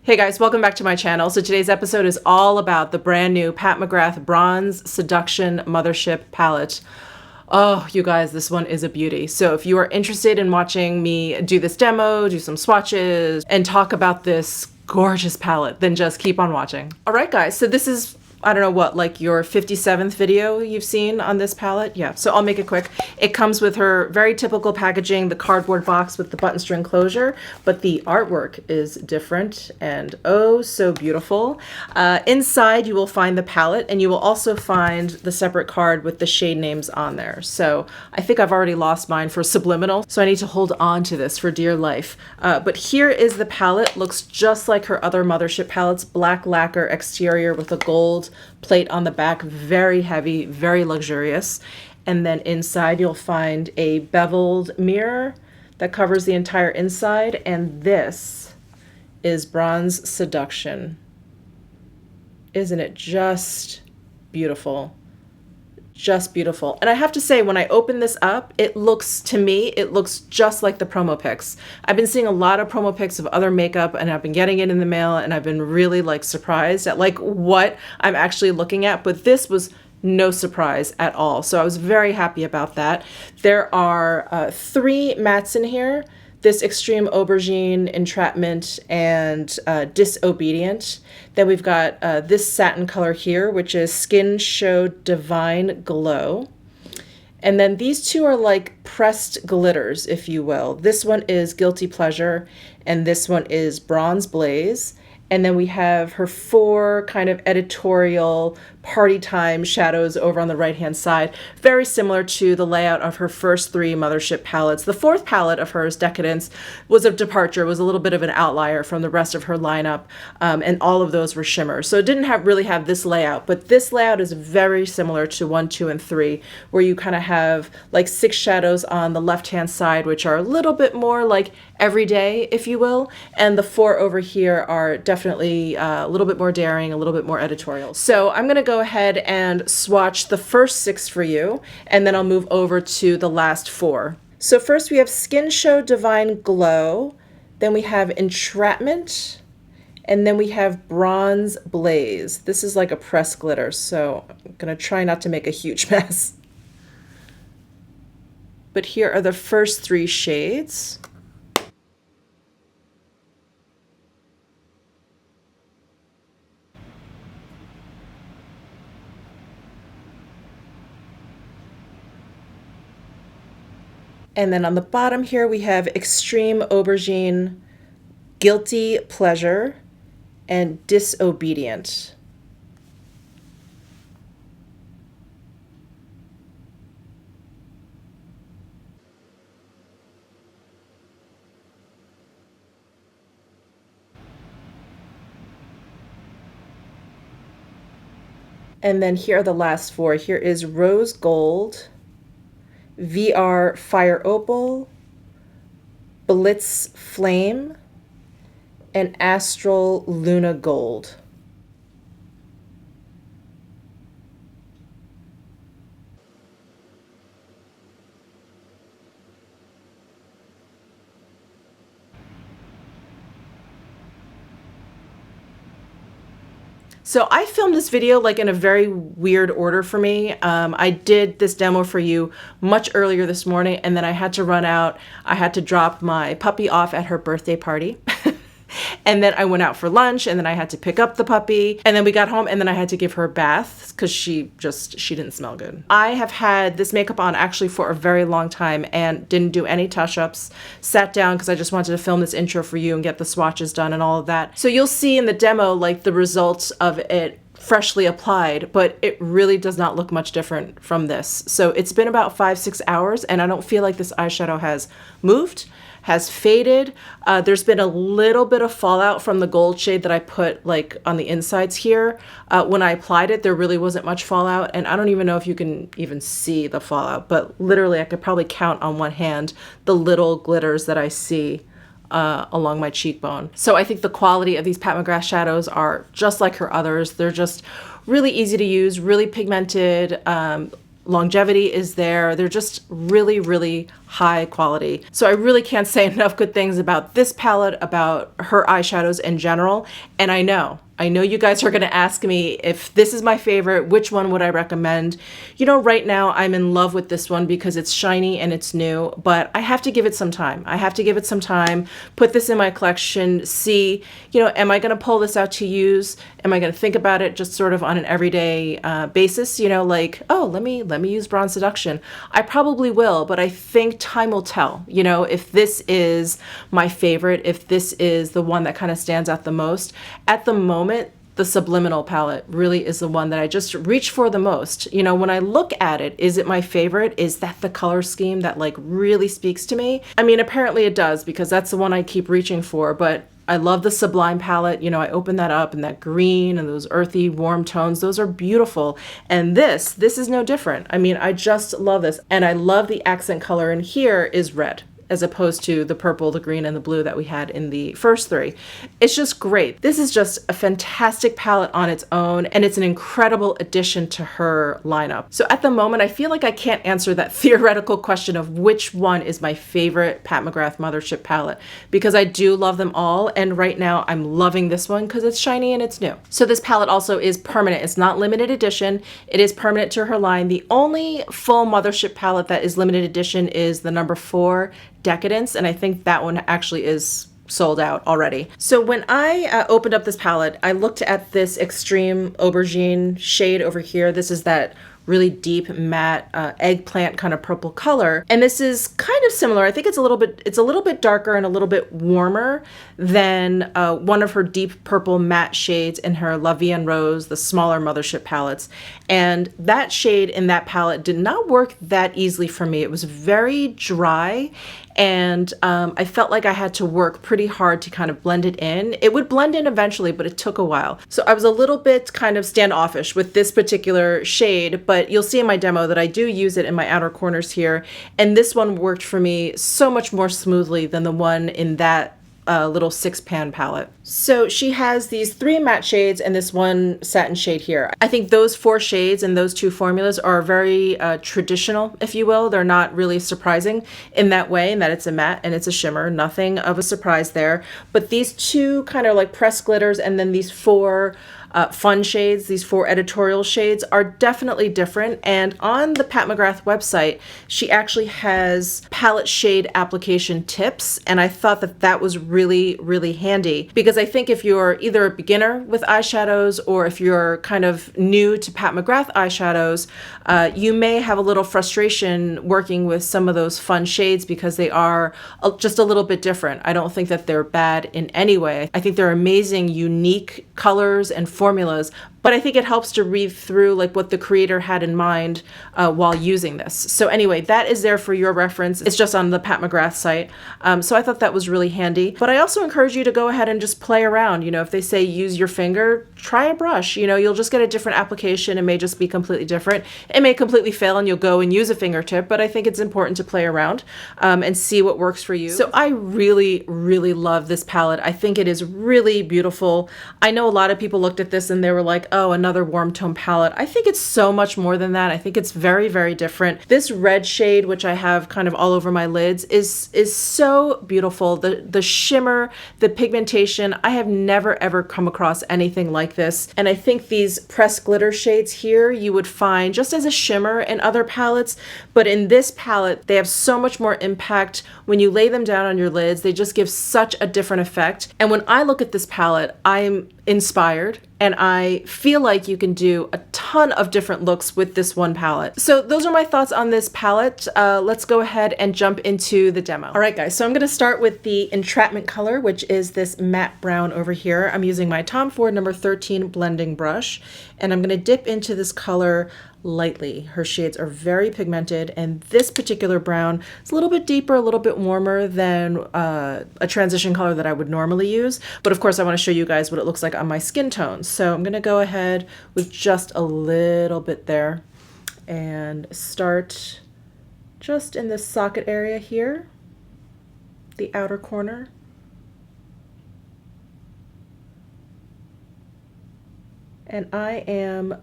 Hey guys, welcome back to my channel. So today's episode is all about the brand new Pat McGrath Bronze Seduction Mothership palette. Oh, you guys, this one is a beauty. So if you are interested in watching me do this demo, do some swatches, and talk about this gorgeous palette, then just keep on watching. All right, guys, so this is, I don't know what, like your 57th video you've seen on this palette? Yeah, so I'll make it quick. It comes with her very typical packaging, the cardboard box with the button string closure, but the artwork is different and oh so beautiful. Inside you will find the palette, and you will also find the separate card with the shade names on there. So I think I've already lost mine for Subliminal, so I need to hold on to this for dear life. But here is the palette. Looks just like her other Mothership palettes, black lacquer exterior with a gold plate on the back, very heavy, very luxurious. And then inside you'll find a beveled mirror that covers the entire inside, and this is Bronze Seduction. Isn't it just beautiful? Just beautiful. And I have to say, when I open this up, it looks, to me, it looks just like the promo pics. I've been seeing a lot of promo pics of other makeup, and I've been getting it in the mail, and I've been really like surprised at like what I'm actually looking at, but this was no surprise at all. So I was very happy about that. There are 3 mattes in here. This Extreme Aubergine, Entrapment, and Disobedient. Then we've got this satin color here, which is Skin Show Divine Glow. And then these two are like pressed glitters, if you will. This one is Guilty Pleasure, and this one is Bronze Blaze. And then we have her 4 kind of editorial party time shadows over on the right-hand side. Very similar to the layout of her first 3 Mothership palettes. The 4th palette of hers, Decadence, was a departure, was a little bit of an outlier from the rest of her lineup, and all of those were shimmers. So it didn't really have this layout, but this layout is very similar to 1, 2, and 3, where you kind of have like 6 shadows on the left-hand side, which are a little bit more like everyday, if you will, and the 4 over here are definitely a little bit more daring, a little bit more editorial. So I'm gonna go ahead and swatch the first 6 for you, and then I'll move over to the last 4. So first we have Skin Show Divine Glow, then we have Entrapment, and then we have Bronze Blaze. This is like a pressed glitter, so I'm gonna try not to make a huge mess. But here are the first 3 shades. And then on the bottom here, we have Extreme Aubergine, Guilty Pleasure, and Disobedient. And then here are the last 4. Here is Rose Gold, VR Fire Opal, Blitz Flame, and Astral Luna Gold. So I filmed this video like in a very weird order for me. I did this demo for you much earlier this morning, and then I had to run out. I had to drop my puppy off at her birthday party. And then I went out for lunch, and then I had to pick up the puppy, and then we got home, and then I had to give her a bath because she didn't smell good. I have had this makeup on actually for a very long time and didn't do any touch-ups. Sat down because I just wanted to film this intro for you and get the swatches done and all of that. So you'll see in the demo like the results of it freshly applied, but it really does not look much different from this. So it's been about 5-6 hours, and I don't feel like this eyeshadow has moved, has faded. There's been a little bit of fallout from the gold shade that I put like on the insides here. When I applied it, there really wasn't much fallout, and I don't even know if you can even see the fallout, but literally I could probably count on one hand the little glitters that I see along my cheekbone. So I think the quality of these Pat McGrath shadows are just like her others. They're just really easy to use, really pigmented, longevity is there. They're just really, really high quality. So I really can't say enough good things about this palette, about her eyeshadows in general. And I know you guys are going to ask me if this is my favorite, which one would I recommend? You know, right now I'm in love with this one because it's shiny and it's new, but I have to give it some time. I have to give it some time, put this in my collection, see, you know, am I going to pull this out to use? Am I going to think about it just sort of on an everyday basis? You know, like, oh, let me use Bronze Seduction. I probably will, but I think time will tell, you know, if this is my favorite, if this is the one that kind of stands out the most. At the moment, the Subliminal palette really is the one that I just reach for the most. You know, when I look at it, is it my favorite? Is that the color scheme that like really speaks to me? I mean, apparently it does, because that's the one I keep reaching for, but I love the Sublime palette. You know, I open that up and that green and those earthy, warm tones, those are beautiful. And this is no different. I mean, I just love this. And I love the accent color in here is red, as opposed to the purple, the green, and the blue that we had in the first three. It's just great. This is just a fantastic palette on its own, and it's an incredible addition to her lineup. So at the moment, I feel like I can't answer that theoretical question of which one is my favorite Pat McGrath Mothership palette, because I do love them all, and right now I'm loving this one because it's shiny and it's new. So this palette also is permanent. It's not limited edition. It is permanent to her line. The only full Mothership palette that is limited edition is the number 4 Decadence, and I think that one actually is sold out already. So when I opened up this palette, I looked at this Extreme Aubergine shade over here. This is that really deep matte eggplant kind of purple color, and this is kind of similar. I think it's a little bit darker and a little bit warmer than one of her deep purple matte shades in her La Vie en Rose, the smaller Mothership palettes. And that shade in that palette did not work that easily for me. It was very dry, and I felt like I had to work pretty hard to kind of blend it in. It would blend in eventually, but it took a while. So I was a little bit kind of standoffish with this particular shade, but you'll see in my demo that I do use it in my outer corners here. And this one worked for me so much more smoothly than the one in that little 6-pan palette. So she has these 3 matte shades and this one satin shade here. I think those 4 shades and those 2 formulas are very traditional, if you will. They're not really surprising in that way, in that it's a matte and it's a shimmer. Nothing of a surprise there. But these 2 kind of like pressed glitters and then these 4 fun shades, these 4 editorial shades, are definitely different. And on the Pat McGrath website, she actually has palette shade application tips. And I thought that that was really, really handy, because I think if you're either a beginner with eyeshadows or if you're kind of new to Pat McGrath eyeshadows, you may have a little frustration working with some of those fun shades because they are just a little bit different. I don't think that they're bad in any way. I think they're amazing, unique colors and formulas, but I think it helps to read through like what the creator had in mind while using this. So anyway, that is there for your reference. It's just on the Pat McGrath site. So I thought that was really handy. But I also encourage you to go ahead and just play around. You know, if they say use your finger, try a brush. You know, you'll just get a different application. It may just be completely different. It may completely fail and you'll go and use a fingertip, but I think it's important to play around and see what works for you. So I really, really love this palette. I think it is really beautiful. I know a lot of people looked at this and they were like, oh, another warm tone palette. I think it's so much more than that. I think it's very, very different. This red shade, which I have kind of all over my lids, is so beautiful. The shimmer, the pigmentation, I have never ever come across anything like this. And I think these pressed glitter shades here, you would find just as a shimmer in other palettes, but in this palette, they have so much more impact. When you lay them down on your lids, they just give such a different effect. And when I look at this palette, I'm inspired, and I feel like you can do a ton of different looks with this one palette. So those are my thoughts on this palette. Let's go ahead and jump into the demo. All right, guys, so I'm gonna start with the Entrapment color, which is this matte brown over here. I'm using my Tom Ford number 13 blending brush, and I'm gonna dip into this color lightly. Her shades are very pigmented, and this particular brown is a little bit deeper, a little bit warmer than a transition color that I would normally use. But of course, I want to show you guys what it looks like on my skin tones. So I'm going to go ahead with just a little bit there and start just in this socket area here, the outer corner. And I am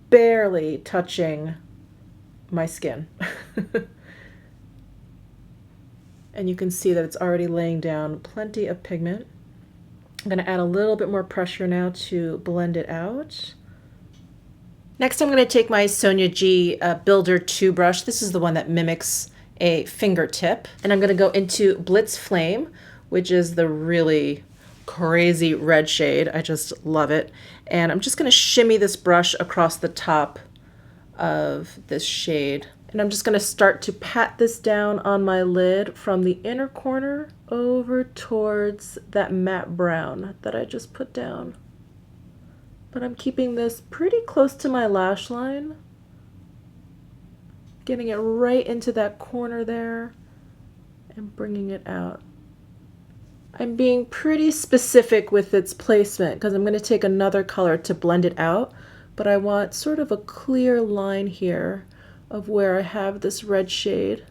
barely touching my skin. And you can see that it's already laying down plenty of pigment. I'm going to add a little bit more pressure now to blend it out. Next, I'm going to take my Sonia G Builder 2 brush. This is the one that mimics a fingertip. And I'm going to go into Blitz Flame, which is the really crazy red shade. I just love it. And I'm just going to shimmy this brush across the top of this shade. And I'm just going to start to pat this down on my lid from the inner corner over towards that matte brown that I just put down. But I'm keeping this pretty close to my lash line, getting it right into that corner there and bringing it out. I'm being pretty specific with its placement because I'm going to take another color to blend it out, but I want sort of a clear line here of where I have this red shade.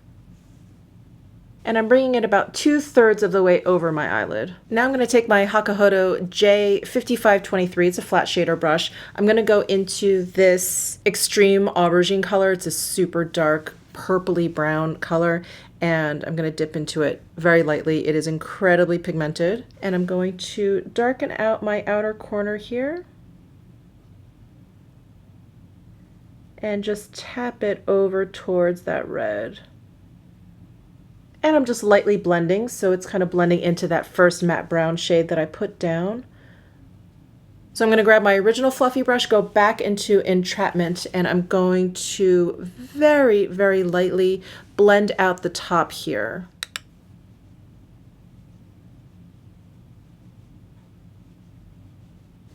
And I'm bringing it about 2/3 of the way over my eyelid. Now I'm going to take my Hakuhodo J5523, it's a flat shader brush. I'm going to go into this extreme aubergine color. It's a super dark purpley brown color, and I'm going to dip into it very lightly. It is incredibly pigmented, and I'm going to darken out my outer corner here and just tap it over towards that red. And I'm just lightly blending, so it's kind of blending into that first matte brown shade that I put down. So I'm going to grab my original fluffy brush, go back into Entrapment, and I'm going to very, very lightly blend out the top here.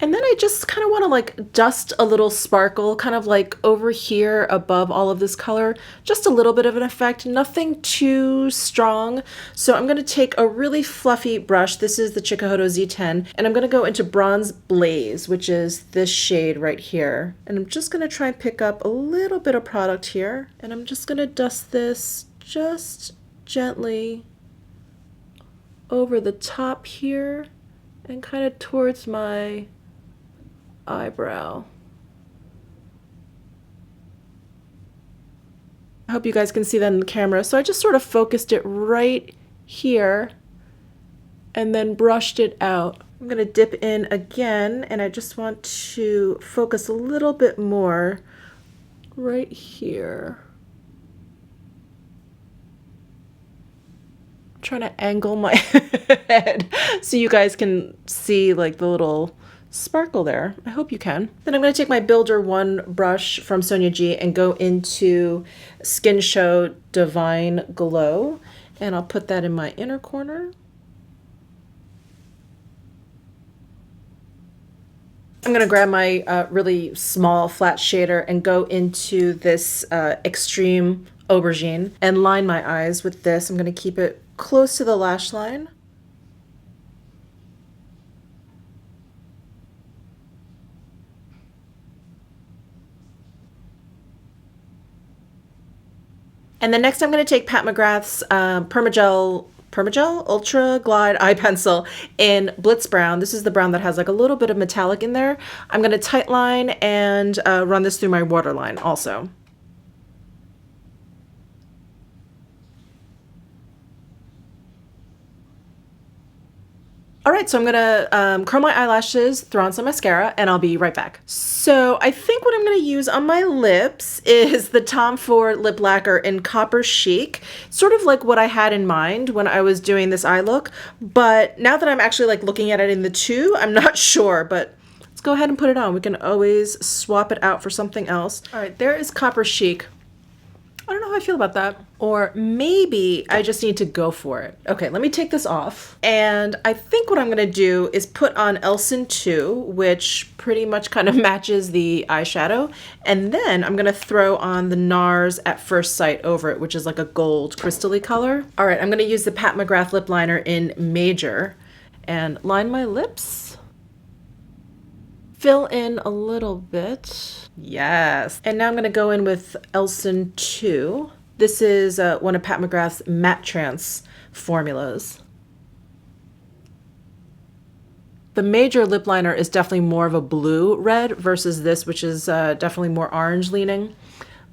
And then I just kind of want to like dust a little sparkle kind of like over here above all of this color, just a little bit of an effect, nothing too strong. So I'm going to take a really fluffy brush. This is the Chikuhodo Z10, and I'm going to go into Bronze Blaze, which is this shade right here. And I'm just going to try and pick up a little bit of product here, and I'm just going to dust this just gently over the top here and kind of towards my eyebrow. I hope you guys can see that in the camera. So I just sort of focused it right here and then brushed it out. I'm going to dip in again, and I just want to focus a little bit more right here. I'm trying to angle my head so you guys can see like the little sparkle there. I hope you can. Then I'm going to take my Builder 1 brush from Sonia G and go into Skin Show Divine Glow, and I'll put that in my inner corner. I'm going to grab my really small flat shader and go into this Extreme Aubergine and line my eyes with this. I'm going to keep it close to the lash line. And then next I'm going to take Pat McGrath's Permagel Ultra Glide Eye Pencil in Blitz Brown. This is the brown that has like a little bit of metallic in there. I'm going to tight line and run this through my waterline also. All right, so I'm gonna curl my eyelashes, throw on some mascara, and I'll be right back. So I think what I'm gonna use on my lips is the Tom Ford Lip Lacquer in Copper Chic, sort of like what I had in mind when I was doing this eye look. But now that I'm actually like looking at it in the tube, I'm not sure, but let's go ahead and put it on. We can always swap it out for something else. All right, there is Copper Chic. I don't know how I feel about that. Or maybe I just need to go for it. Okay, let me take this off. And I think what I'm gonna do is put on Elson 2, which pretty much kind of matches the eyeshadow. And then I'm gonna throw on the NARS At First Sight over it, which is like a gold crystally color. All right, I'm gonna use the Pat McGrath lip liner in Major and line my lips. Fill in a little bit. Yes. And now I'm going to go in with Elson 2. This is one of Pat McGrath's Matte Trance formulas. The Major lip liner is definitely more of a blue red versus this, which is definitely more orange leaning.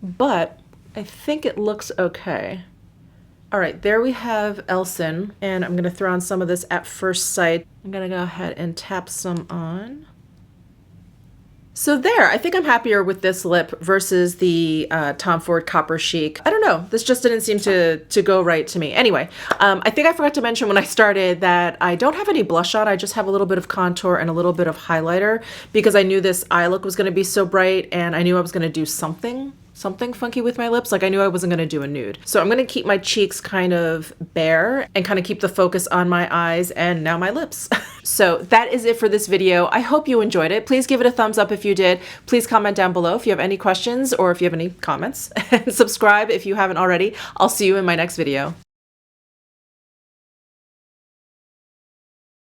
But I think it looks okay. All right, there we have Elson, and I'm gonna throw on some of this At First Sight. I'm gonna go ahead and tap some on. So there, I think I'm happier with this lip versus the Tom Ford Copper Chic. I don't know, this just didn't seem to go right to me. Anyway, I think I forgot to mention when I started that I don't have any blush on. I just have a little bit of contour and a little bit of highlighter because I knew this eye look was gonna be so bright and I knew I was gonna do something funky with my lips. Like I knew I wasn't gonna do a nude. So I'm gonna keep my cheeks kind of bare and kind of keep the focus on my eyes and now my lips. So that is it for this video. I hope you enjoyed it. Please give it a thumbs up if you did. Please comment down below if you have any questions or if you have any comments. And subscribe if you haven't already. I'll see you in my next video.